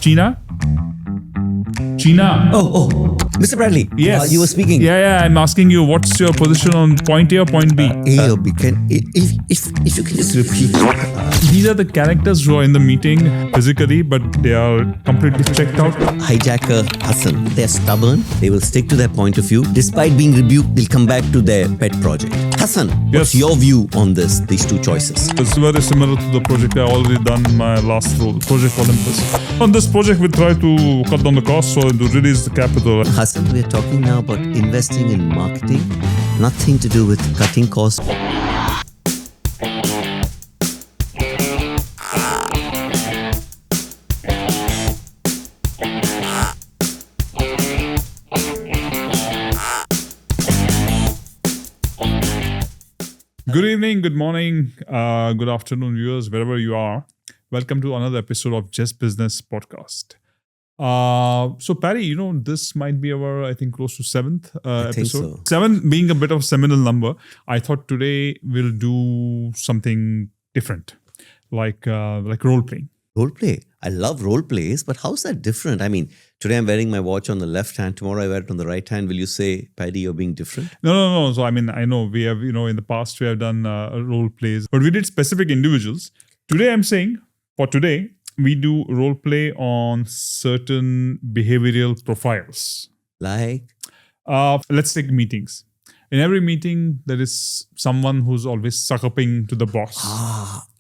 Cheena? Cheena. Oh, Mr. Bradley. Yes. You were speaking. Yeah. I'm asking you, what's your position on point A or point B? A or B. If you can just repeat. These are the characters who are in the meeting physically, but they are completely checked out. Hijack Hassan. They're stubborn. They will stick to their point of view. Despite being rebuked, they'll come back to their pet project. Hassan, what's your view on these two choices? It's very similar to the project I already done in my last role, Project Olympus. On this project, we try to cut down the cost so to release the capital. Hassan, we're talking now about investing in marketing, nothing to do with cutting costs. Good evening, good morning, good afternoon, viewers, wherever you are. Welcome to another episode of Jest Business Podcast. So, Patty, this might be our, I think, close to seventh episode. Think so. 7 being a bit of a seminal number. I thought today we'll do something different, like role playing. Role play. I love role plays, but how's that different? I mean, today I'm wearing my watch on the left hand. Tomorrow I wear it on the right hand. Will you say, Paddy, you're being different? No. So, I know we have, in the past we have done role plays, but we did specific individuals. Today I'm saying, for today, we do role play on certain behavioral profiles. Like? Let's take meetings. In every meeting, there is someone who's always succumbing to the boss.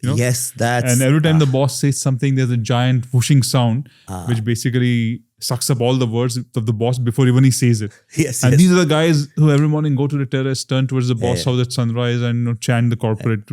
Yes, that's... And every time the boss says something, there's a giant whooshing sound, which basically sucks up all the words of the boss before even he says it. Yes. These are the guys who every morning go to the terrace, turn towards the boss house at sunrise and chant the corporate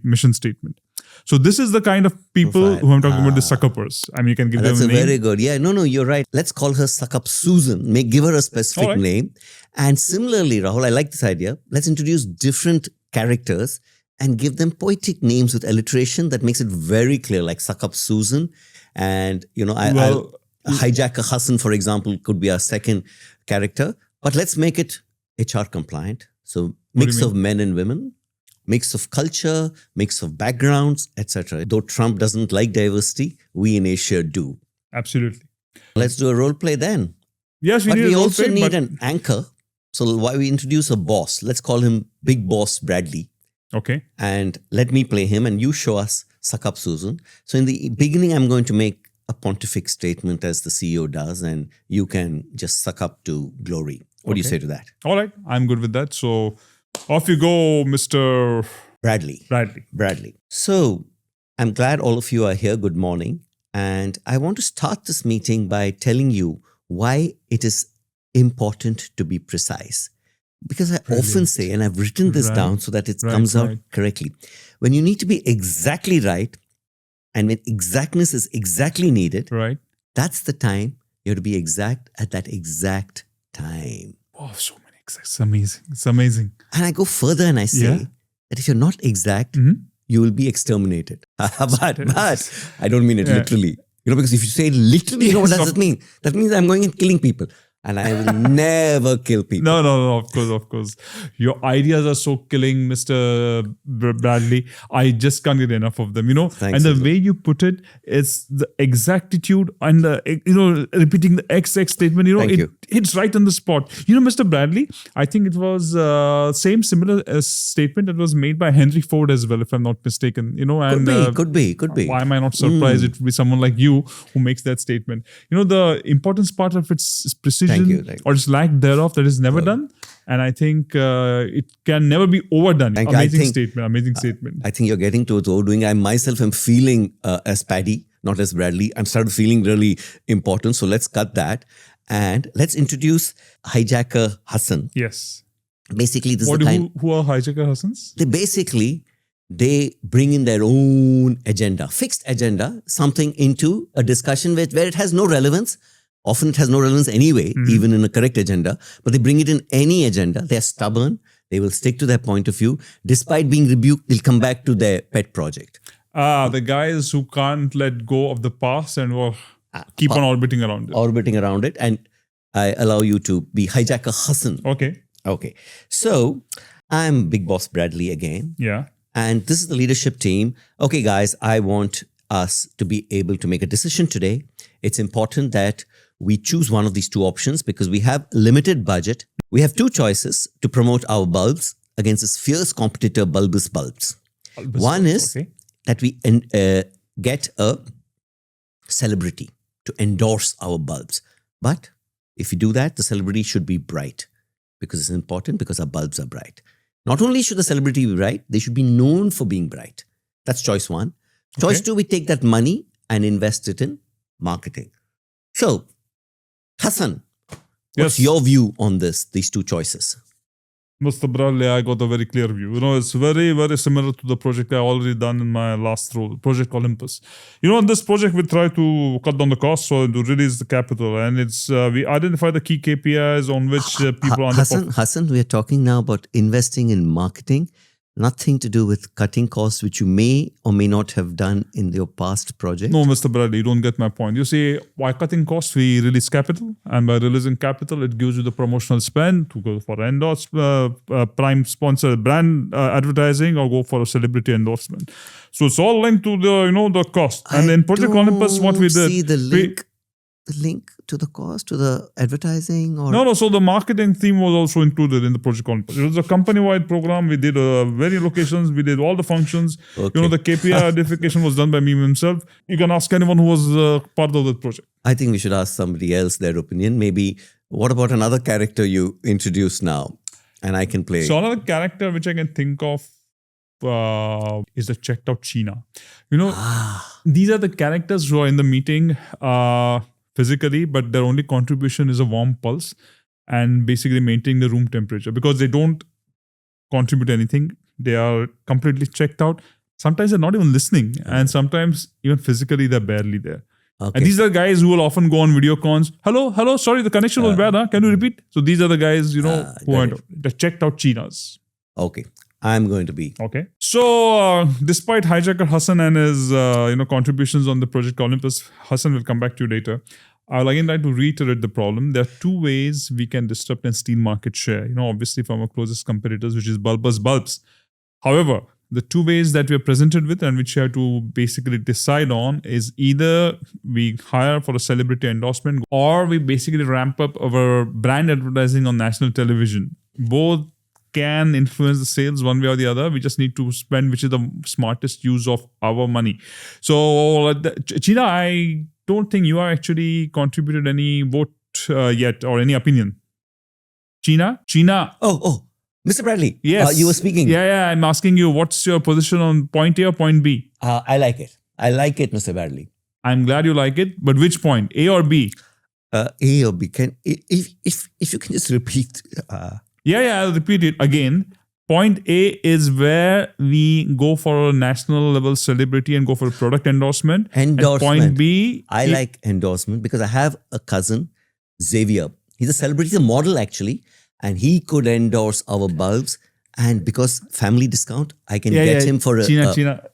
mission statement. So this is the kind of people who I'm talking about, the suckuppers. I mean, you can give them a name. That's very good. Yeah, no, you're right. Let's call her Suck Up Susan. Give her a specific name. And similarly, Rahul, I like this idea. Let's introduce different characters and give them poetic names with alliteration that makes it very clear, like Suck Up Susan. And, Hijack Hassan, for example, could be our second character. But let's make it HR compliant. So mix of men and women. Mix of culture, mix of backgrounds, etc. Though Trump doesn't like diversity, we in Asia do. Absolutely. Let's do a role play then. Yes, we also need an anchor. So why we introduce a boss? Let's call him Big Boss Bradley. Okay. And let me play him and you show us Suck Up Susan. So in the beginning, I'm going to make a pontific statement as the CEO does, and you can just suck up to glory. What do you say to that? All right. I'm good with that. So off you go, Mr. Bradley. So I'm glad all of you are here. Good morning. And I want to start this meeting by telling you why it is important to be precise. Because I often say, and I've written this down so that it comes out correctly. When you need to be exactly right, and when exactness is exactly needed, that's the time you have to be exact at that exact time. Oh, so many exacts. It's amazing. And I go further and I say that if you're not exact, you will be exterminated. but I don't mean it literally. Because if you say it literally, what does it mean? That means I'm going and killing people. And I will never kill people. No, of course. Your ideas are so killing, Mr. Bradley. I just can't get enough of them, Thanks, and the way you put it, it's the exactitude and the, repeating the XX statement, it hits right on the spot. Mr. Bradley, I think it was similar statement that was made by Henry Ford as well, if I'm not mistaken, Could be. Why am I not surprised it would be someone like you who makes that statement? The importance part of its is precision. Or its lack thereof that is never done. And I think it can never be overdone. Amazing statement. I think you're getting towards overdoing. I myself am feeling as Paddy, not as Bradley. I'm started feeling really important. So let's cut that. And let's introduce Hijack Hassan. Yes. Basically, this who are Hijack Hassans? They bring in their own agenda, fixed agenda, something into a discussion where it has no relevance. Often it has no relevance anyway, even in a correct agenda, but they bring it in any agenda. They're stubborn. They will stick to their point of view. Despite being rebuked, they'll come back to their pet project. The guys who can't let go of the past and will keep on orbiting around it. And I allow you to be Hijack Hassan. Okay. So I'm Big Boss Bradley again. Yeah. And this is the leadership team. Okay, guys, I want us to be able to make a decision today it's important that we choose one of these two options because we have limited budget. We have two choices to promote our bulbs against this fierce competitor, bulbous bulbs. One is that we get a celebrity to endorse our bulbs. But if you do that, the celebrity should be bright because it's important because our bulbs are bright. Not only should the celebrity be bright, they should be known for being bright. That's choice one. Choice two, we take that money and invest it in marketing. So, Hassan, what's your view on these two choices? Mr. Bradley, I got a very clear view. It's very, very similar to the project I already done in my last role, Project Olympus. In this project, we try to cut down the cost so to release the capital. And it's we identify the key KPIs on which people are Hassan, we are talking now about investing in marketing. Nothing to do with cutting costs, which you may or may not have done in your past project. No, Mr. Bradley, you don't get my point. You see, by cutting costs, we release capital. And by releasing capital, it gives you the promotional spend to go for endorse, prime sponsor brand advertising or go for a celebrity endorsement. So it's all linked to the cost. And in Project Olympus, what we did... see the link to the cost, to the advertising? Or No. So the marketing theme was also included in the Project Olympus. It was a company-wide program. We did many locations. We did all the functions. Okay. The KPI identification was done by me himself. You can ask anyone who was part of that project. I think we should ask somebody else their opinion. Maybe, what about another character you introduce now? And I can play. So another character which I can think of is the Checked-out Sheena. These are the characters who are in the meeting physically, but their only contribution is a warm pulse and basically maintaining the room temperature because they don't contribute anything. They are completely checked out. Sometimes they're not even listening, and sometimes even physically they're barely there. Okay. And these are guys who will often go on video cons. Hello, sorry, the connection was bad. Can you repeat? So these are the guys, who are the Checked-out Sheenas. Okay. I'm going to be. Okay. So, despite Hijack Hassan and his, contributions on the Project Olympus, Hassan will come back to you later. I'll again like to reiterate the problem. There are two ways we can disrupt and steal market share. Obviously from our closest competitors, which is bulbous bulbs. However, the two ways that we are presented with and which we have to basically decide on is either we hire for a celebrity endorsement or we basically ramp up our brand advertising on national television. Both can influence the sales one way or the other. We just need to spend which is the smartest use of our money. So, Sheena, I don't think you have actually contributed any vote yet or any opinion. Sheena. Oh, Mr. Bradley. Yes. You were speaking. Yeah. I'm asking you, what's your position on point A or point B? I like it. I like it, Mr. Bradley. I'm glad you like it, but which point? A or B? A or B. If you can just repeat. I'll repeat it again. Point A is where we go for a national level celebrity and go for a product endorsement. And point B, I like endorsement because I have a cousin, Xavier. He's a celebrity, he's a model actually, and he could endorse our bulbs. And because family discount, I can get him for a... Sheena,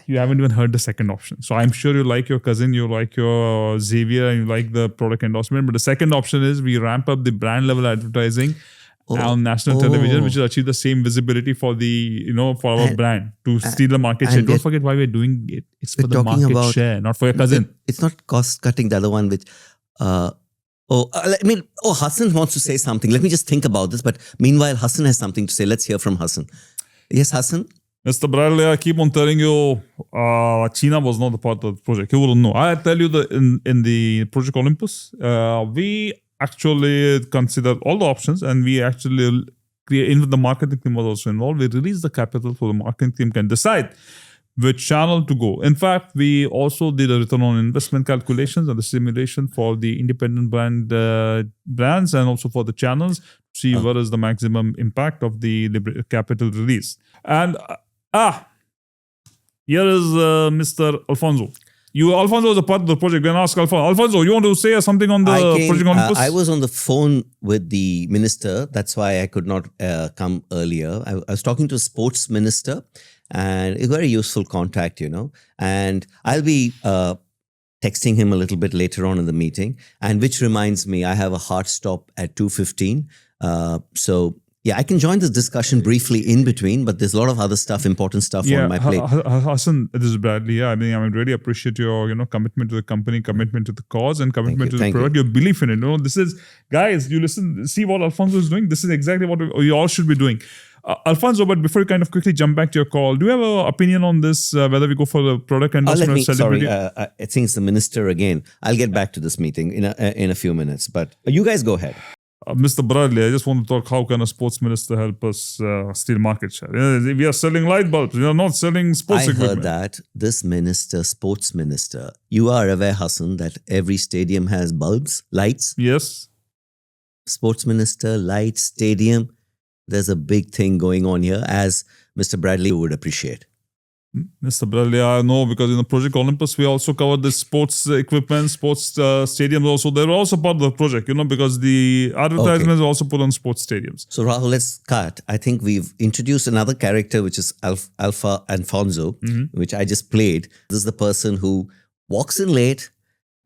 you haven't even heard the second option. So I'm sure you like your cousin, you like your Xavier, and you like the product endorsement. But the second option is we ramp up the brand level advertising on national television, which will achieve the same visibility for the for our brand to steal the market share. Don't forget why we're doing it. It's for the market share, not for your cousin. It's not cost cutting. The other one, which Hassan wants to say something. Let me just think about this. But meanwhile, Hassan has something to say. Let's hear from Hassan. Yes, Hassan. Mr. Bradley, I keep on telling you, Sheena was not a part of the project. You wouldn't know. I tell you in the Project Olympus, we actually considered all the options and we actually even the marketing team was also involved. We released the capital so the marketing team can decide which channel to go. In fact, we also did a return on investment calculations and the simulation for the independent brands and also for the channels to see what is the maximum impact of the capital release. And here is Mr. Alfonso. Alfonso was a part of the project. Then ask Alfonso, you want to say something on the Project Olympus? I was on the phone with the minister. That's why I could not come earlier. I was talking to a sports minister and a very useful contact, And I'll be texting him a little bit later on in the meeting. And which reminds me, I have a hard stop at 2:15. So Yeah, I can join this discussion briefly in between, but there's a lot of other stuff, important stuff on my plate. Hassan, this is Bradley. Yeah, I really appreciate your commitment to the company, commitment to the cause, and commitment to the product. Your belief in it. This is, guys, you listen, see what Alfonso is doing. This is exactly what we all should be doing. Alfonso, but before you kind of quickly jump back to your call, do you have an opinion on this? Whether we go for the product endorsement or celebrity? Sorry, I think it's the minister again. I'll get back to this meeting in a few minutes, but you guys go ahead. Mr. Bradley, I just want to talk, how can a sports minister help us steal market share? We are selling light bulbs. We are not selling sports equipment. I heard that this minister, sports minister, you are aware, Hassan, that every stadium has bulbs, lights? Yes. Sports minister, lights, stadium. There's a big thing going on here, as Mr. Bradley would appreciate. Mr. Bradley, I know, because in the Project Olympus, we also covered the sports equipment, sports stadiums also. They're also part of the project, because the advertisements are also put on sports stadiums. So Rahul, let's cut. I think we've introduced another character, which is Alpha Alfonso, which I just played. This is the person who walks in late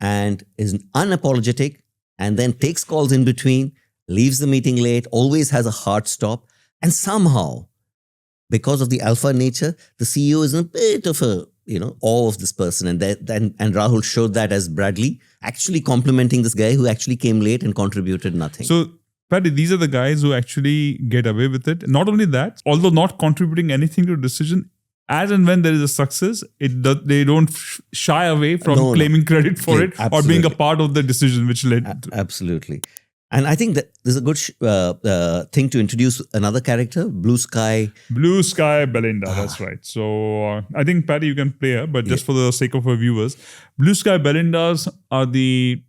and is unapologetic and then takes calls in between, leaves the meeting late, always has a hard stop, and somehow, because of the alpha nature, the CEO is in a bit of awe of this person. And Rahul showed that as Bradley actually complimenting this guy who actually came late and contributed nothing. So, Paddy, these are the guys who actually get away with it. Not only that, although not contributing anything to the decision, as and when there is a success, they don't shy away from claiming credit for it or being a part of the decision which led to. Absolutely. And I think that there's a good thing to introduce another character, Blue Sky. Blue Sky Belinda, that's right. So I think, Paddy, you can play her, but just for the sake of our viewers, Blue Sky Belindas are the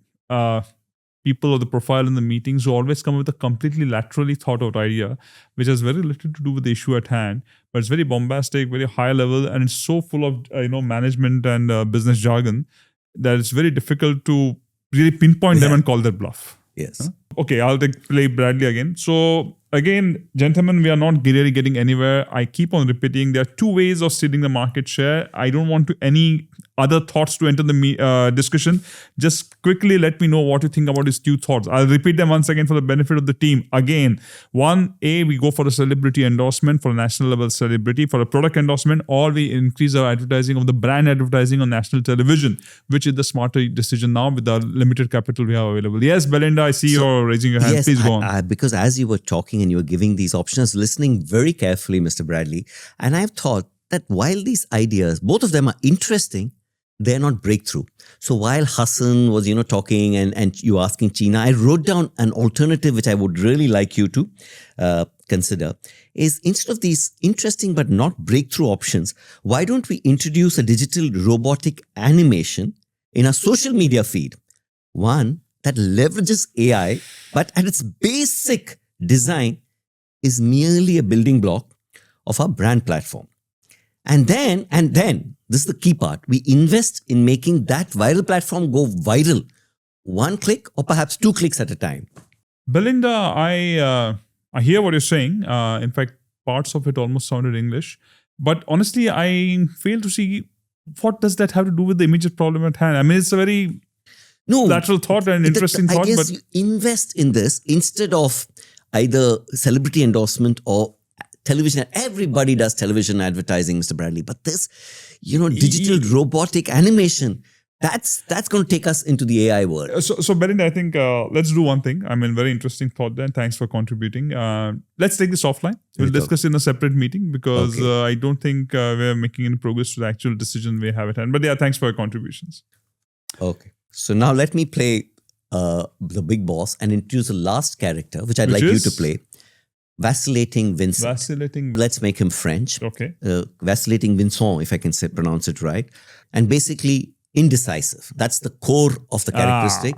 people of the profile in the meetings who always come with a completely laterally thought out idea, which has very little to do with the issue at hand, but it's very bombastic, very high level, and it's so full of management and business jargon that it's very difficult to really pinpoint them and call their bluff. Yes. Okay, I'll play Bradley again. So again, gentlemen, we are not really getting anywhere. I keep on repeating, there are two ways of stealing the market share. I don't want any other thoughts to enter the discussion. Just quickly let me know what you think about these two thoughts. I'll repeat them once again for the benefit of the team. Again, 1A, we go for a celebrity endorsement, for a national level celebrity, for a product endorsement, or we increase our advertising of the brand advertising on national television, which is the smarter decision now with the limited capital we have available. Yes, Belinda, I see you're raising your hand. Yes, please go on. Because as you were talking and you were giving these options, listening very carefully, Mr. Bradley, and I've thought that while these ideas, both of them are interesting, they're not breakthrough. So while Hassan was, talking and you asking Sheena, I wrote down an alternative which I would really like you to consider. Is instead of these interesting but not breakthrough options, why don't we introduce a digital robotic animation in our social media feed? One that leverages AI, but at its basic design is merely a building block of our brand platform. And then, this is the key part, we invest in making that viral platform go viral, one click or perhaps 2 clicks at a time. Belinda, I hear what you're saying. In fact, parts of it almost sounded English. But honestly, I fail to see what does that have to do with the immediate problem at hand. I mean, it's a very lateral thought and interesting thought. I guess you invest in this instead of either celebrity endorsement or television. Everybody does television advertising, Mr. Bradley. But this, digital robotic animation, that's going to take us into the AI world. So Belinda, I think let's do one thing. I mean, very interesting thought there. Thanks for contributing. Let's take this offline. We'll discuss in a separate meeting because I don't think we're making any progress to the actual decision we have at hand. But yeah, thanks for your contributions. Okay. So now let me play the big boss and introduce the last character, which I'd like you to play. Vacillating Vincent. Let's make him French. Okay. Vacillating Vincent, if I can pronounce it right. And basically indecisive. That's the core of the characteristic.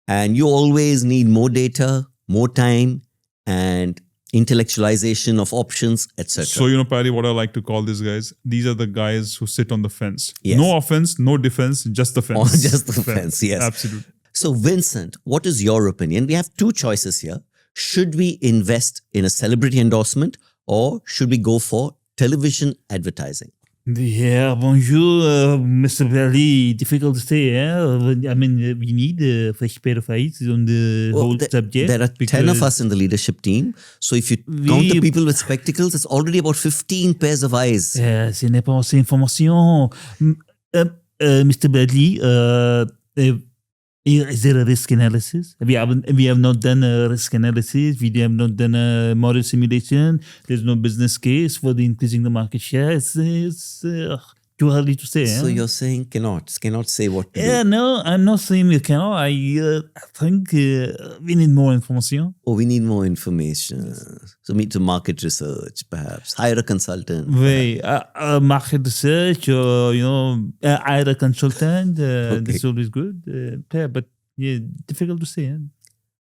And you always need more data, more time, and intellectualization of options, etc. So, Paddy, what I like to call these guys, these are the guys who sit on the fence. Yes. No offense, no defense, just the fence. Just the fence, yes. Absolutely. So, Vincent, what is your opinion? We have two choices here. Should we invest in a celebrity endorsement or should we go for television advertising? Yeah, bonjour, Mr. Bradley. Difficult to say, I mean, we need a fresh pair of eyes on the whole subject. There are 10 of us in the leadership team. So if you count the people with spectacles, it's already about 15 pairs of eyes. Ce n'est pas assez information. Mr. Bradley, is there a risk analysis? We have not done a risk analysis. We have not done a model simulation. There's no business case for increasing the market share. It's too early to say. So you're saying cannot say what to do? Yeah, no, I'm not saying we cannot. I think we need more information. Oh, we need more information. Yes. So we need to market research, perhaps. Hire a consultant. Market research, hire a consultant. That's always good. But difficult to say.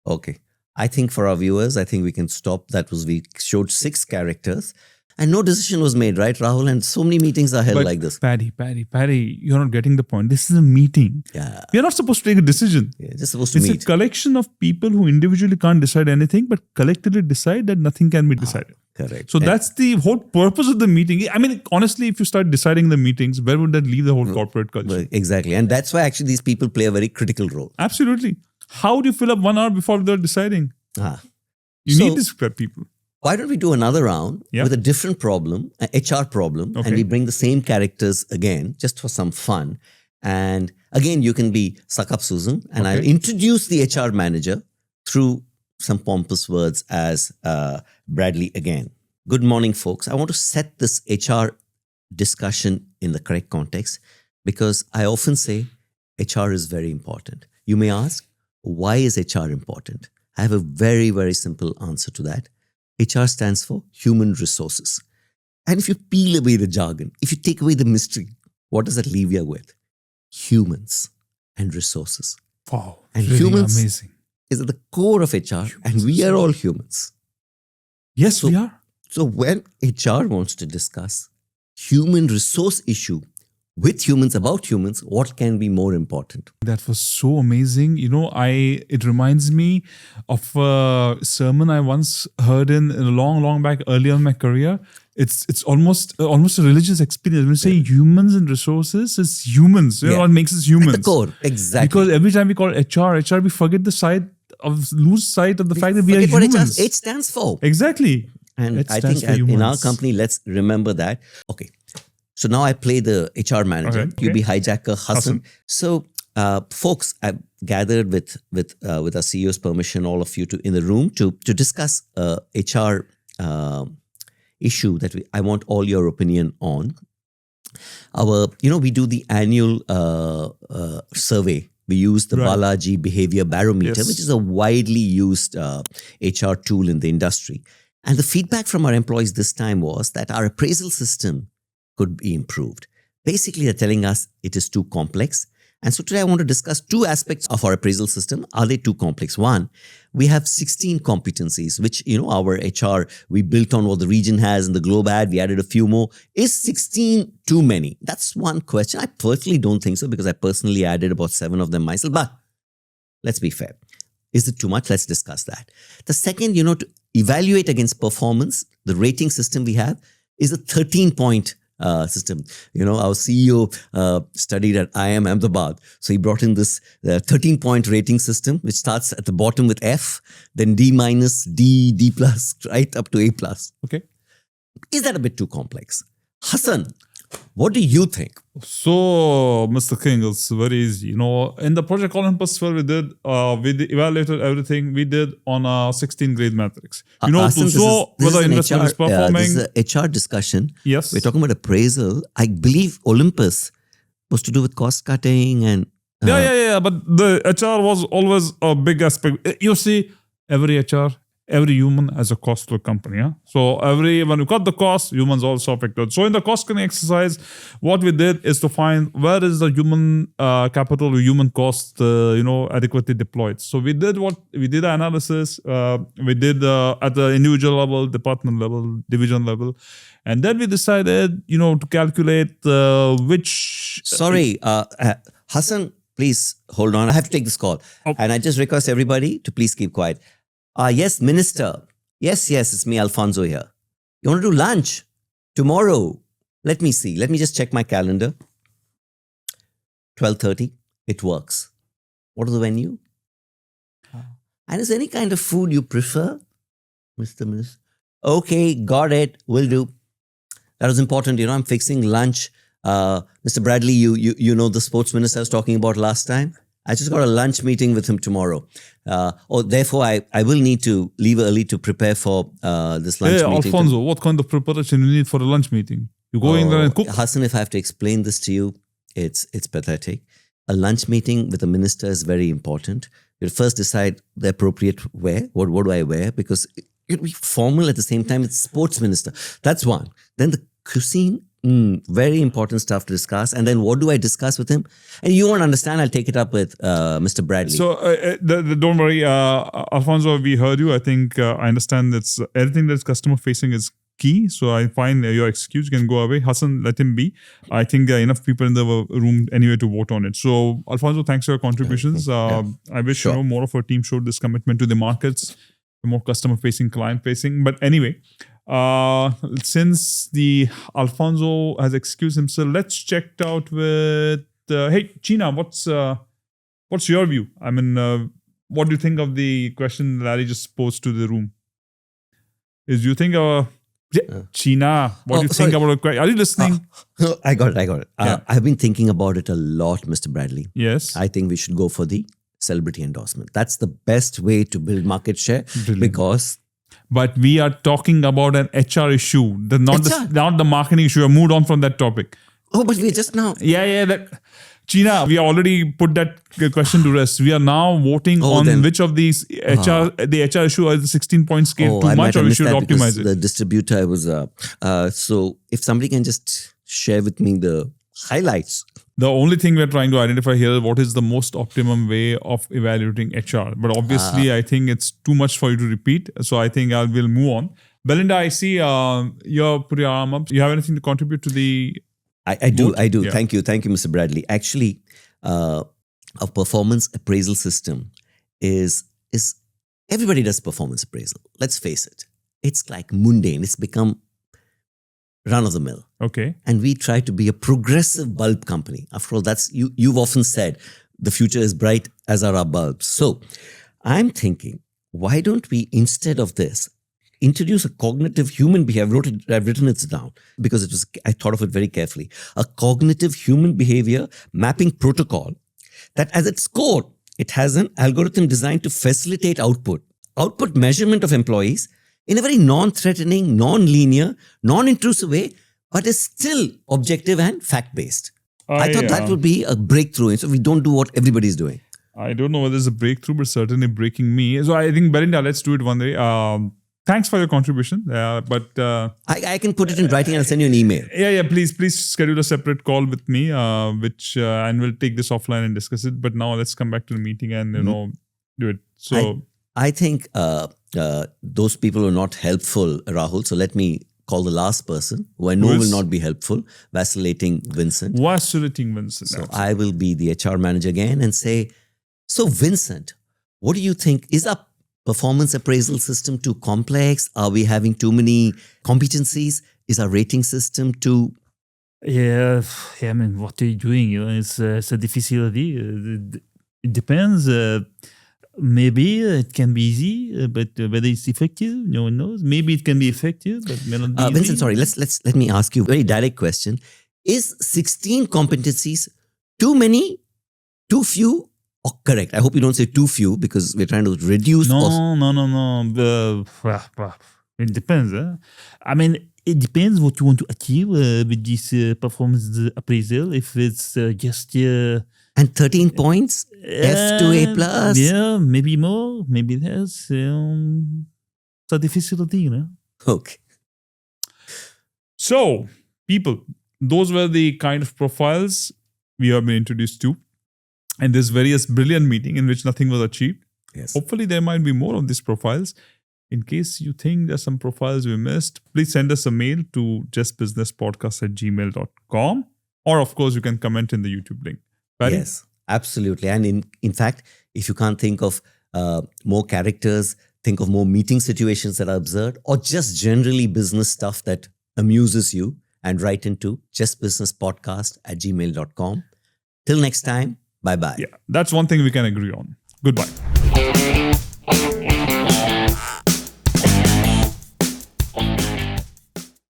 Okay. I think for our viewers, I think we can stop. We showed 6 characters. And no decision was made, right, Rahul? And so many meetings are held like this. Paddy, you're not getting the point. This is a meeting. Yeah. We're not supposed to take a decision. Yeah, just supposed to meet. It's a collection of people who individually can't decide anything, but collectively decide that nothing can be decided. Correct. So that's the whole purpose of the meeting. I mean, honestly, if you start deciding the meetings, where would that leave the whole corporate culture? Well, exactly. And that's why actually these people play a very critical role. Absolutely. How do you fill up 1 hour before they're deciding? You need these people. Why don't we do another round with a different problem, an HR problem, and we bring the same characters again, just for some fun. And again, you can be Suck Up Susan, and I'll introduce the HR manager through some pompous words as Bradley again. Good morning, folks. I want to set this HR discussion in the correct context because I often say HR is very important. You may ask, why is HR important? I have a very, very simple answer to that. HR stands for human resources. And if you peel away the jargon, if you take away the mystery, what does that leave you with? Humans and resources. Wow. And really humans amazing. Is at the core of HR, and we are all humans. Yes, we are. So when HR wants to discuss human resource issue with humans, about humans, what can be more important? That was so amazing. It reminds me of a sermon I once heard in a long back earlier in my career. It's almost a religious experience. When we say humans and resources, it's humans. What makes us humans? At the core, exactly. Because every time we call HR, we forget lose sight of the fact that we are humans. What H stands for. Exactly. And I think in our company, let's remember that. Okay. So now I play the HR manager. Okay. You be Hijack Hassan. So, folks, I've gathered with our CEO's permission, all of you in the room to discuss HR issue that I want all your opinion on. We do the annual survey. We use the Balaji Behavior Barometer, which is a widely used HR tool in the industry. And the feedback from our employees this time was that our appraisal system could be improved. Basically, they're telling us it is too complex. And so today I want to discuss 2 aspects of our appraisal system. Are they too complex? One, we have 16 competencies, which, our HR, we built on what the region has and the globe had. We added a few more. Is 16 too many? That's one question. I personally don't think so because I personally added about 7 of them myself. But let's be fair. Is it too much? Let's discuss that. The second, to evaluate against performance, the rating system we have is a 13-point system. Our CEO studied at IIM Ahmedabad. So he brought in this 13-point rating system, which starts at the bottom with F, then D-, D+, right up to A+. Okay. Is that a bit too complex? Hassan, what do you think? So, Mr. King, it's very easy. In the Project Olympus where we evaluated everything we did on a 16-grade matrix. Hassan, to show whether investment is performing. This is a HR discussion. Yes. We're talking about appraisal. I believe Olympus was to do with cost cutting and... Yeah. But the HR was always a big aspect. You see, every HR, every human has a cost to a company. Yeah? So when you cut the cost, humans also affected. So in the cost cutting exercise, what we did is to find where is the human capital or human cost, adequately deployed. So we did analysis. We did at the individual level, department level, division level. And then we decided, to calculate which... Sorry, Hassan, please hold on. I have to take this call. Oh. And I just request everybody to please keep quiet. Yes, Minister. Yes, it's me, Alfonso here. You want to do lunch? Tomorrow. Let me see. Let me just check my calendar. 12:30. It works. What is the venue? And is there any kind of food you prefer, Mr. Minister? Okay, got it. Will do. That was important. I'm fixing lunch. Mr. Bradley, you know the sports minister I was talking about last time? I just got a lunch meeting with him tomorrow. Therefore, I will need to leave early to prepare for this lunch meeting. Alfonso, what kind of preparation you need for a lunch meeting? You go in there and cook? Hassan, if I have to explain this to you, it's pathetic. A lunch meeting with a minister is very important. You'll first decide the appropriate wear. What do I wear? Because it'll be formal at the same time. It's sports minister. That's one. Then the cuisine, very important stuff to discuss. And then what do I discuss with him? And you won't understand. I'll take it up with Mr. Bradley. So don't worry, Alfonso, we heard you. I think I understand that everything that's customer facing is key. So I find your excuse can go away. Hassan, let him be. I think enough people in the room anyway to vote on it. So Alfonso, thanks for your contributions. I wish more of our team showed this commitment to the markets, more customer facing, client facing. But anyway, since the Alfonso has excused himself, let's check it out with hey Cheena, what's your view? I mean, what do you think of the question Larry just posed to the room? You think Cheena, what do you think about it? Are you listening? I got it. I've been thinking about it a lot, Mr. Bradley. Yes. I think we should go for the celebrity endorsement. That's the best way to build market share. Brilliant. Because... But we are talking about an HR issue, not the marketing issue. I moved on from that topic. Oh, but we just now... Cheena, we already put that question to rest. We are now voting on which of these the HR issue is the 16-point scale too much, or we should optimize it. The distributor was so if somebody can just share with me the highlights. The only thing we're trying to identify here is what is the most optimum way of evaluating HR. But obviously, I think it's too much for you to repeat. So I think we'll move on. Belinda, I see you're putting your arm up. You have anything to contribute to the... I do. Yeah. Thank you, Mr. Bradley. Actually, a performance appraisal system is everybody does performance appraisal. Let's face it. It's like mundane. It's become run of the mill. Okay. And we try to be a progressive bulb company. After all, that's you've often said the future is bright, as are our bulbs. So I'm thinking, why don't we, instead of this, introduce a cognitive human behavior. I've written it down because I thought of it very carefully. A cognitive human behavior mapping protocol that at its core, it has an algorithm designed to facilitate output measurement of employees in a very non-threatening, non-linear, non-intrusive way, but is still objective and fact-based. I thought that would be a breakthrough. So we don't do what everybody's doing. I don't know whether it's a breakthrough, but certainly breaking me. So I think, Belinda, let's do it one day. Thanks for your contribution. But I can put it in writing and I'll send you an email. Yeah. Please schedule a separate call with me, and we'll take this offline and discuss it. But now let's come back to the meeting and do it. So I think those people are not helpful, Rahul. So let me call the last person who I know will not be helpful. Vacillating Vincent. So absolutely. I will be the HR manager again and say, so Vincent, what do you think? Is our performance appraisal system too complex? Are we having too many competencies? Is our rating system too... Yeah, I mean, what are you doing? It's a difficulty. It depends. Maybe it can be easy, but whether it's effective, no one knows. Maybe it can be effective, but may not be easy. Vincent, sorry, let me ask you a very direct question. Is 16 competencies too many, too few, or correct? I hope you don't say too few because we're trying to reduce... No. It depends. I mean, it depends what you want to achieve with this performance appraisal. If it's just... and 13 points? F to A plus? Yeah, maybe more, maybe less. It's a difficult thing, Okay. So, people, those were the kind of profiles we have been introduced to. And this various brilliant meeting in which nothing was achieved. Yes. Hopefully there might be more of these profiles. In case you think there's some profiles we missed, please send us a mail to jestbusinesspodcast@gmail.com. Or of course, you can comment in the YouTube link. Barry? Yes, absolutely. And in fact, if you can't think of more characters, think of more meeting situations that are observed, or just generally business stuff that amuses you and write into justbusinesspodcast@gmail.com. Till next time, bye-bye. Yeah, that's one thing we can agree on. Goodbye.